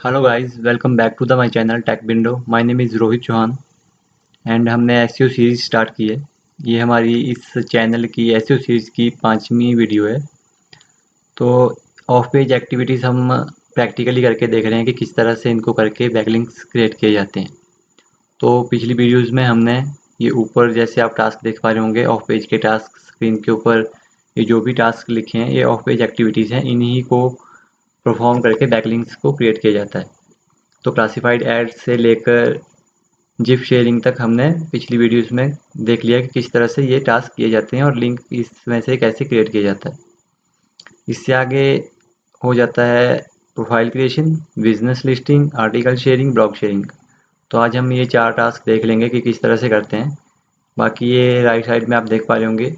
Hello guys, welcome back to the my channel tech window. My name is Rohit Chauhan and हमने SEO series start की है। ये हमारी इस चैनल की एसईओ सीरीज़ की 5वीं वीडियो है। तो ऑफ पेज एक्टिविटीज़ हम प्रैक्टिकली करके देख रहे हैं कि किस तरह से इनको करके बैकलिंक्स क्रिएट किए जाते हैं। तो पिछली वीडियोज़ में हमने ये ऊपर जैसे आप टास्क देख पा रहे होंगे, ऑफ पेज के टास्क स्क्रीन के ऊपर ये जो भी टास्क लिखे हैं ये ऑफ पेज एक्टिविटीज़ हैं। इन्हीं को परफॉर्म करके बैकलिंक्स को क्रिएट किया जाता है। तो क्लासिफाइड एड्स से लेकर जिप शेयरिंग तक हमने पिछली वीडियोस में देख लिया कि किस तरह से ये टास्क किए जाते हैं और लिंक इसमें से कैसे क्रिएट किया जाता है। इससे आगे हो जाता है profile creation, business listing, article sharing, blog sharing. तो आज हम ये 4 टास्क देख लेंगे कि किस तरह से करते हैं। बाकी ये राइट साइड में आप देख पा रहे होंगे,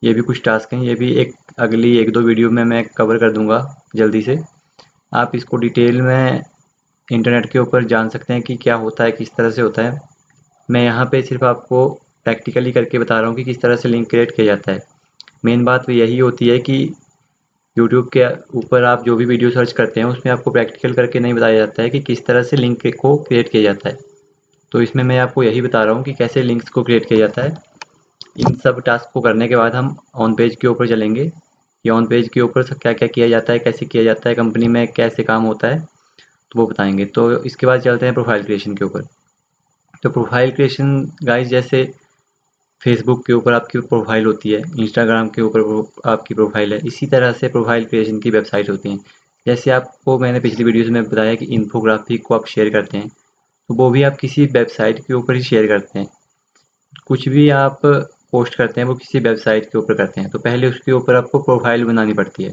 ये भी कुछ टास्क हैं। ये भी एक अगली 1-2 वीडियो में मैं कवर कर दूंगा जल्दी से। आप इसको डिटेल में इंटरनेट के ऊपर जान सकते हैं कि क्या होता है, किस तरह से होता है। मैं यहाँ पे सिर्फ आपको प्रैक्टिकली करके बता रहा हूँ कि किस तरह से लिंक क्रिएट किया जाता है। मेन बात तो यही होती है कि यूट्यूब के ऊपर आप जो भी वीडियो सर्च करते हैं उसमें आपको प्रैक्टिकल करके नहीं बताया जाता है कि किस तरह से लिंक को क्रिएट किया जाता है। तो इसमें मैं आपको यही बता रहा हूँ कि कैसे लिंक्स को क्रिएट किया जाता है। इन सब टास्क को करने के बाद हम ऑन पेज के ऊपर चलेंगे। ये ऑन पेज के ऊपर क्या क्या किया जाता है, कैसे किया जाता है, कंपनी में कैसे काम होता है, तो वो बताएंगे। तो इसके बाद चलते हैं प्रोफाइल क्रिएशन के ऊपर। तो प्रोफाइल क्रिएशन गाइस, जैसे फेसबुक के ऊपर आपकी प्रोफाइल होती है, इंस्टाग्राम के ऊपर आपकी प्रोफाइल है, इसी तरह से प्रोफाइल क्रिएशन की वेबसाइट होती हैं। जैसे आपको मैंने पिछली वीडियोज़ में बताया कि इन्फोग्राफिक को आप शेयर करते हैं, तो वो भी आप किसी वेबसाइट के ऊपर ही शेयर करते हैं। कुछ भी आप पोस्ट करते हैं वो किसी वेबसाइट के ऊपर करते हैं, तो पहले उसके ऊपर आपको प्रोफाइल बनानी पड़ती है।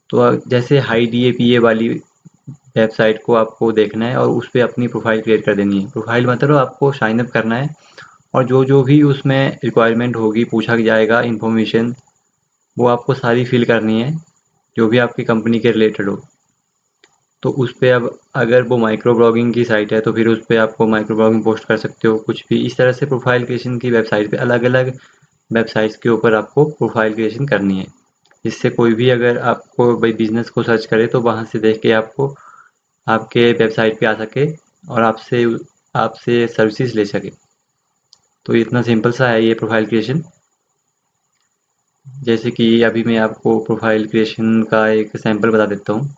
तो जैसे हाई DAPA वाली वेबसाइट को आपको देखना है और उस पर अपनी प्रोफाइल क्रिएट कर देनी है। प्रोफाइल मतलब आपको साइन अप करना है और जो जो भी उसमें रिक्वायरमेंट होगी, पूछा जाएगा इन्फॉर्मेशन, वो आपको सारी फिल करनी है, जो भी आपकी कंपनी के रिलेटेड हो। तो उस पर अब अगर वो माइक्रो ब्लॉगिंग की साइट है तो फिर उस पर आपको माइक्रो ब्लॉगिंग पोस्ट कर सकते हो, कुछ भी इस तरह से प्रोफाइल क्रिएशन की वेबसाइट पे अलग अलग वेबसाइट्स के ऊपर आपको प्रोफाइल क्रिएशन करनी है, जिससे कोई भी अगर आपको भाई बिजनेस को सर्च करे तो वहाँ से देख के आपको आपके वेबसाइट पे आ सके और आपसे आपसे सर्विसेज ले सके। तो इतना सिंपल सा है ये प्रोफाइल क्रिएशन। जैसे कि अभी मैं आपको प्रोफाइल क्रिएशन का एक सैंपल बता देता हूँ।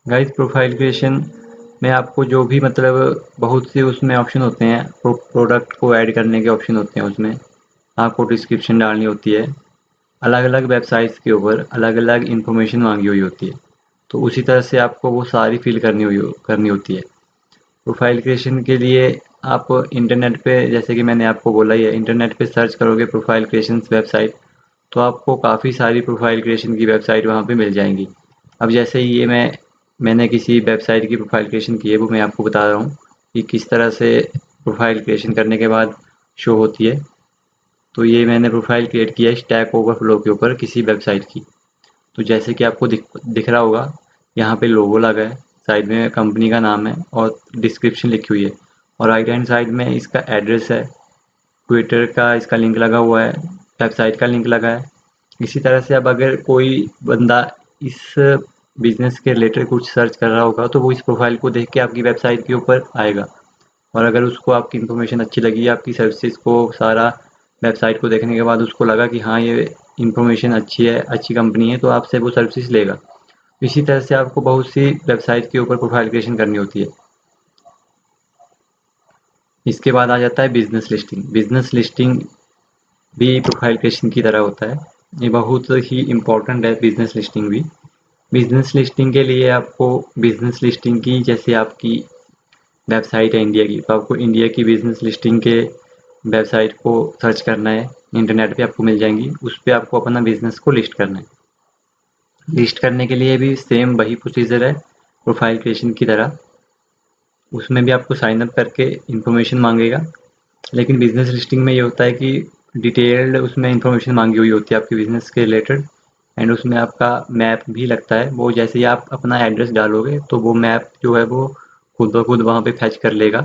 गाइस, प्रोफाइल क्रिएशन में आपको जो भी मतलब बहुत से उसमें ऑप्शन होते हैं, प्रोडक्ट को ऐड करने के ऑप्शन होते हैं, उसमें आपको डिस्क्रिप्शन डालनी होती है, अलग अलग वेबसाइट्स के ऊपर अलग अलग इन्फॉर्मेशन मांगी हुई होती है, तो उसी तरह से आपको वो सारी फिल करनी होती है। प्रोफाइल क्रिएशन के लिए आप इंटरनेट पे, जैसे कि मैंने आपको बोला ही है, इंटरनेट पे सर्च करोगे प्रोफाइल क्रिएशन वेबसाइट, तो आपको काफ़ी सारी प्रोफाइल क्रिएशन की वेबसाइट वहाँ पे मिल जाएंगी। अब जैसे ये मैंने किसी वेबसाइट की प्रोफाइल क्रिएशन की है, वो मैं आपको बता रहा हूँ कि किस तरह से प्रोफाइल क्रिएशन करने के बाद शो होती है। तो ये मैंने प्रोफाइल क्रिएट किया है स्टैक ओवरफ्लो के ऊपर किसी वेबसाइट की। तो जैसे कि आपको दिख रहा होगा, यहाँ पे लोगो लगा है, साइड में कंपनी का नाम है और डिस्क्रिप्शन लिखी हुई है, और राइट हैंड साइड में इसका एड्रेस है, ट्विटर का इसका लिंक लगा हुआ है, वेबसाइट का लिंक लगा है। इसी तरह से अब अगर कोई बंदा इस बिजनेस के रिलेटेड कुछ सर्च कर रहा होगा तो वो इस प्रोफाइल को देख के आपकी वेबसाइट के ऊपर आएगा, और अगर उसको आपकी इन्फॉर्मेशन अच्छी लगी, आपकी सर्विसेज को सारा वेबसाइट को देखने के बाद उसको लगा कि हाँ ये इन्फॉर्मेशन अच्छी है, अच्छी कंपनी है, तो आपसे वो सर्विसेज लेगा। इसी तरह से आपको बहुत सी वेबसाइट के ऊपर प्रोफाइल क्रिएशन करनी होती है। इसके बाद आ जाता है बिजनेस लिस्टिंग। बिजनेस लिस्टिंग भी प्रोफाइल क्रिएशन की तरह होता है, ये बहुत ही इम्पोर्टेंट है बिजनेस लिस्टिंग भी। बिजनेस लिस्टिंग के लिए आपको बिजनेस लिस्टिंग की, जैसे आपकी वेबसाइट है इंडिया की, तो आपको इंडिया की बिजनेस लिस्टिंग के वेबसाइट को सर्च करना है, इंटरनेट पे आपको मिल जाएंगी, उस पर आपको अपना बिजनेस को लिस्ट करना है। लिस्ट करने के लिए भी सेम वही प्रोसीजर है प्रोफाइल क्रिएशन की तरह, उसमें भी आपको साइन अप करके इन्फॉर्मेशन मांगेगा। लेकिन बिजनेस लिस्टिंग में ये होता है कि डिटेल्ड उसमें इन्फॉर्मेशन मांगी हुई होती है आपके बिजनेस के रिलेटेड, एंड उसमें आपका मैप भी लगता है। वो जैसे ही आप अपना एड्रेस डालोगे तो वो मैप जो है वो खुद ब खुद वहाँ पे फैच कर लेगा।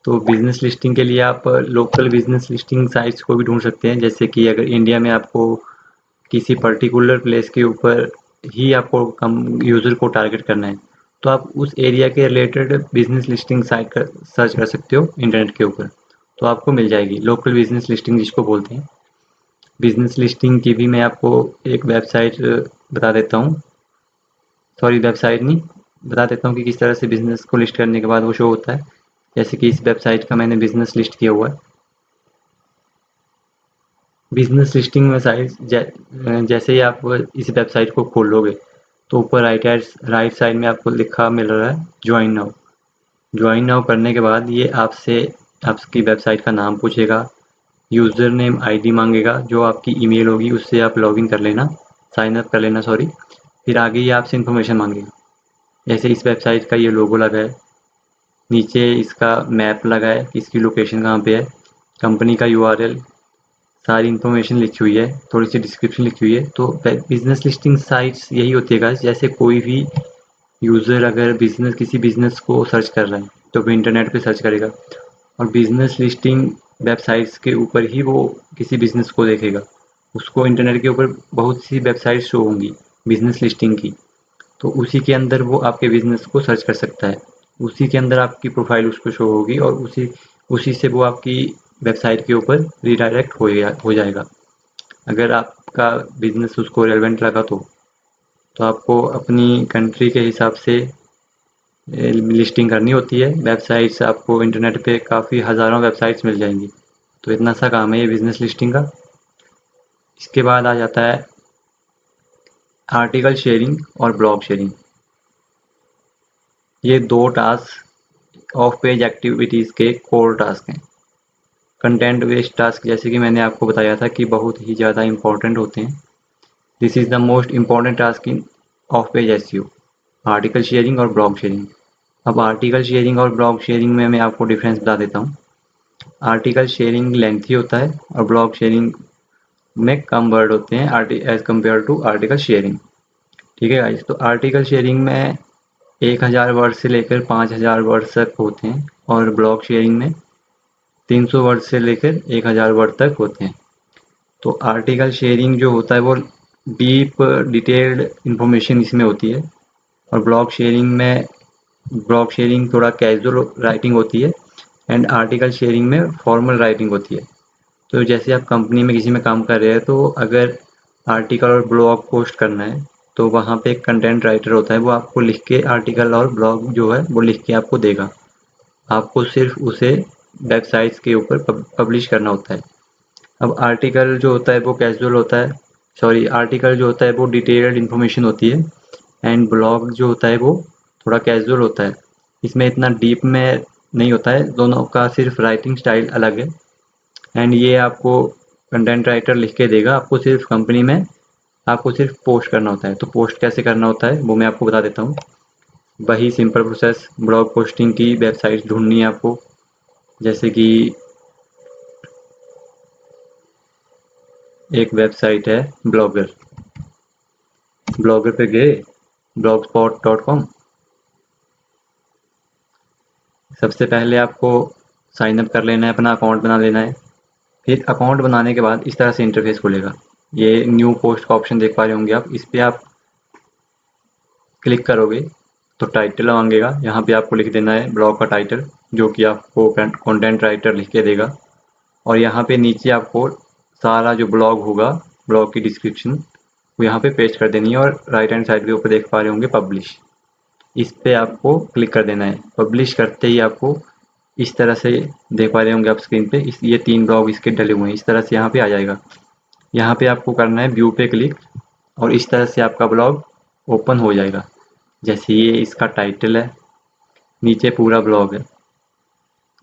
तो बिज़नेस लिस्टिंग के लिए आप लोकल बिज़नेस लिस्टिंग साइट्स को भी ढूंढ सकते हैं, जैसे कि अगर इंडिया में आपको किसी पर्टिकुलर प्लेस के ऊपर ही आपको कम यूज़र को टारगेट करना है, तो आप उस एरिया के रिलेटेड बिज़नेस लिस्टिंग साइट कर सर्च कर सकते हो इंटरनेट के ऊपर, तो आपको मिल जाएगी लोकल बिज़नेस लिस्टिंग जिसको बोलते हैं। बिज़नेस लिस्टिंग की भी मैं आपको एक वेबसाइट बता देता हूँ, सॉरी वेबसाइट नहीं, बता देता हूँ कि किस तरह से बिज़नेस को लिस्ट करने के बाद वो शो होता है। जैसे कि इस वेबसाइट का मैंने बिज़नेस लिस्ट किया हुआ है। बिज़नेस लिस्टिंग में जैसे ही आप इस वेबसाइट को खोलोगे तो ऊपर राइट साइड में आपको लिखा मिल रहा है ज्वाइन नाउ। ज्वाइन नाउ करने के बाद ये आपसे आपकी वेबसाइट का नाम पूछेगा, यूज़र नेम आईडी मांगेगा, जो आपकी ईमेल होगी उससे आप लॉगिन कर लेना, साइन अप कर लेना सॉरी। फिर आगे ये आपसे इन्फॉर्मेशन मांगेगा, जैसे इस वेबसाइट का ये लोगो लगा है, नीचे इसका मैप लगा है कि इसकी लोकेशन कहाँ पे है, कंपनी का यूआरएल, सारी इन्फॉर्मेशन लिखी हुई है, थोड़ी सी डिस्क्रिप्शन लिखी हुई है। तो बिजनेस लिस्टिंग साइट्स यही होती है गाइस, जैसे कोई भी यूज़र अगर किसी बिजनेस को सर्च कर रहा है तो वो इंटरनेट पे सर्च करेगा और बिजनेस लिस्टिंग वेबसाइट्स के ऊपर ही वो किसी बिजनेस को देखेगा। उसको इंटरनेट के ऊपर बहुत सी वेबसाइट शो होंगी बिजनेस लिस्टिंग की, तो उसी के अंदर वो आपके बिजनेस को सर्च कर सकता है, उसी के अंदर आपकी प्रोफाइल उसको शो होगी और उसी उसी से वो आपकी वेबसाइट के ऊपर रिडायरेक्ट हो जाएगा। अगर आपका बिजनेस उसको रेलेवेंट लगा तो आपको अपनी कंट्री के हिसाब से लिस्टिंग करनी होती है। वेबसाइट्स आपको इंटरनेट पे काफ़ी हज़ारों वेबसाइट्स मिल जाएंगी। तो इतना सा काम है ये बिजनेस लिस्टिंग का। इसके बाद आ जाता है आर्टिकल शेयरिंग और ब्लॉग शेयरिंग। ये दो टास्क ऑफ पेज एक्टिविटीज़ के कोर टास्क हैं। कंटेंट बेस्ड टास्क जैसे कि मैंने आपको बताया था कि बहुत ही ज़्यादा इंपॉर्टेंट होते हैं। This is the most important task in of page SEO, article sharing और ब्लॉग शेयरिंग। अब आर्टिकल शेयरिंग और ब्लॉग शेयरिंग में मैं आपको डिफरेंस बता देता हूँ। आर्टिकल शेयरिंग लेंथी होता है और ब्लॉग शेयरिंग में कम वर्ड होते हैं as compare to article sharing. ठीक है गाइस, तो आर्टिकल शेयरिंग में 1000 वर्ड से लेकर 5000 वर्ड तक होते हैं और ब्लॉग शेयरिंग में 300 वर्ड से लेकर 1000 वर्ड तक होते हैं। तो आर्टिकल शेयरिंग जो होता है वो डीप डिटेल्ड इंफॉर्मेशन इसमें होती है और ब्लॉग शेयरिंग थोड़ा कैजुअल राइटिंग होती है एंड आर्टिकल शेयरिंग में फॉर्मल राइटिंग होती है। तो जैसे आप कंपनी में किसी में काम कर रहे हैं तो अगर आर्टिकल और ब्लॉग पोस्ट करना है तो वहाँ पे एक कंटेंट राइटर होता है, वो आपको लिख के आर्टिकल और ब्लॉग जो है वो लिख के आपको देगा। आपको सिर्फ उसे वेबसाइट्स के ऊपर पब्लिश करना होता है। अब आर्टिकल जो होता है वो कैजुअल होता है, सॉरी आर्टिकल जो होता है वो डिटेल्ड इन्फॉर्मेशन होती है एंड ब्लॉग जो होता है वो थोड़ा कैजुअल होता है। इसमें इतना डीप में नहीं होता है, दोनों का सिर्फ राइटिंग स्टाइल अलग है एंड ये आपको कंटेंट राइटर लिख के देगा, आपको सिर्फ कंपनी में आपको सिर्फ पोस्ट करना होता है। तो पोस्ट कैसे करना होता है वो मैं आपको बता देता हूँ। वही सिंपल प्रोसेस, ब्लॉग पोस्टिंग की वेबसाइट ढूंढनी है आपको, जैसे कि एक वेबसाइट है ब्लॉगर, ब्लॉगर पे गए blogspot.com। सबसे पहले आपको साइन अप कर लेना है, अपना अकाउंट बना लेना है। फिर अकाउंट बनाने के बाद इस तरह से इंटरफेस खुलेगा। ये न्यू पोस्ट का ऑप्शन देख पा रहे होंगे आप, इस पर आप क्लिक करोगे तो टाइटल मांगेगा, यहाँ पे आपको लिख देना है ब्लॉग का टाइटल जो कि आपको कंटेंट राइटर लिख के देगा और यहाँ पे नीचे आपको सारा जो ब्लॉग होगा, ब्लॉग की डिस्क्रिप्शन वो यहाँ पे पेस्ट कर देनी है और राइट हैंड साइड के ऊपर देख पा रहे होंगे पब्लिश, इस पे आपको क्लिक कर देना है। पब्लिश करते ही आपको इस तरह से देख पा रहे होंगे आप स्क्रीन पे, ये 3 ब्लॉग इसके डले हुए हैं, इस तरह से यहाँ पे आ जाएगा। यहाँ पे आपको करना है व्यू पे क्लिक और इस तरह से आपका ब्लॉग ओपन हो जाएगा। जैसे ये इसका टाइटल है, नीचे पूरा ब्लॉग है,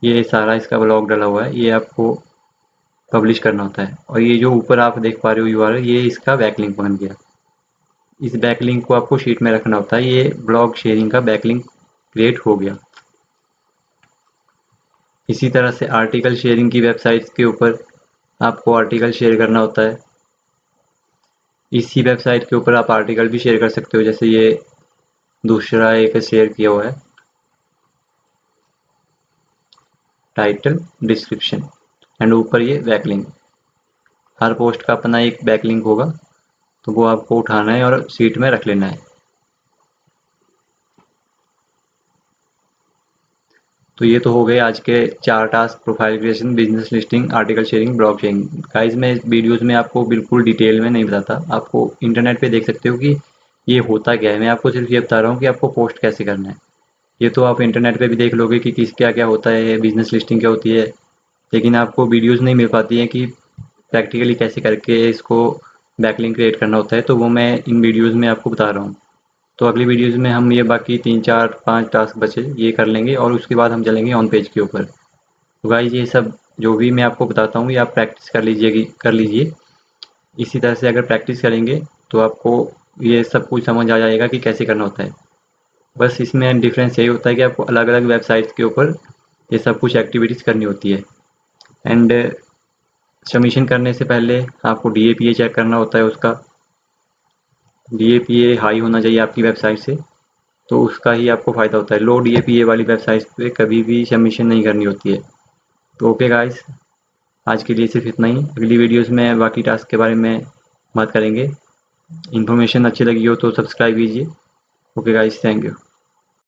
ये सारा इसका ब्लॉग डला हुआ है, ये आपको पब्लिश करना होता है। और ये जो ऊपर आप देख पा रहे हो यूआरएल, ये इसका बैकलिंक बन गया। इस बैकलिंक को आपको शीट में रखना होता है, ये ब्लॉग शेयरिंग का बैकलिंक क्रिएट हो गया। इसी तरह से आर्टिकल शेयरिंग की वेबसाइट्स के ऊपर आपको आर्टिकल शेयर करना होता है। इसी वेबसाइट के ऊपर आप आर्टिकल भी शेयर कर सकते हो, जैसे ये दूसरा एक शेयर किया हुआ है। टाइटल, डिस्क्रिप्शन एंड ऊपर ये बैकलिंक। हर पोस्ट का अपना एक बैकलिंक होगा, तो वो आपको उठाना है और शीट में रख लेना है। तो ये तो हो गए आज के 4 task: profile creation, business listing, article sharing, blog sharing. Guys मैं इस वीडियोज़ में आपको बिल्कुल डिटेल में नहीं बताता, आपको इंटरनेट पे देख सकते हो कि ये होता क्या है। मैं आपको सिर्फ ये बता रहा हूँ कि आपको पोस्ट कैसे करना है। ये तो आप इंटरनेट पे भी देख लोगे कि किस क्या क्या होता है, बिजनेस लिस्टिंग क्या होती है, लेकिन आपको वीडियोज़ नहीं मिल पाती हैं कि प्रैक्टिकली कैसे करके इसको बैकलिंक क्रिएट करना होता है। तो वो मैं इन वीडियोज़ में आपको बता रहा हूँ। तो अगली वीडियोज़ में हम ये बाकी 3, 4, 5 टास्क बचे ये कर लेंगे और उसके बाद हम चलेंगे ऑन पेज के ऊपर। तो गाइस ये सब जो भी मैं आपको बताता हूँ ये आप प्रैक्टिस कर लीजिए। इसी तरह से अगर प्रैक्टिस करेंगे तो आपको ये सब कुछ समझ आ जाएगा कि कैसे करना होता है। बस इसमें डिफरेंस यही होता है कि आपको अलग अलग वेबसाइट्स के ऊपर ये सब कुछ एक्टिविटीज़ करनी होती है। एंड सबमिशन करने से पहले आपको DAPA चेक करना होता है उसका। DAPA हाई होना चाहिए आपकी वेबसाइट से, तो उसका ही आपको फ़ायदा होता है। लो DAPA वाली वेबसाइट पे कभी भी सबमिशन नहीं करनी होती है। तो ओके गाइस, आज के लिए सिर्फ इतना ही। अगली वीडियोस में बाकी टास्क के बारे में बात करेंगे। इन्फॉर्मेशन अच्छी लगी हो तो सब्सक्राइब कीजिए। Okay guys, thank you.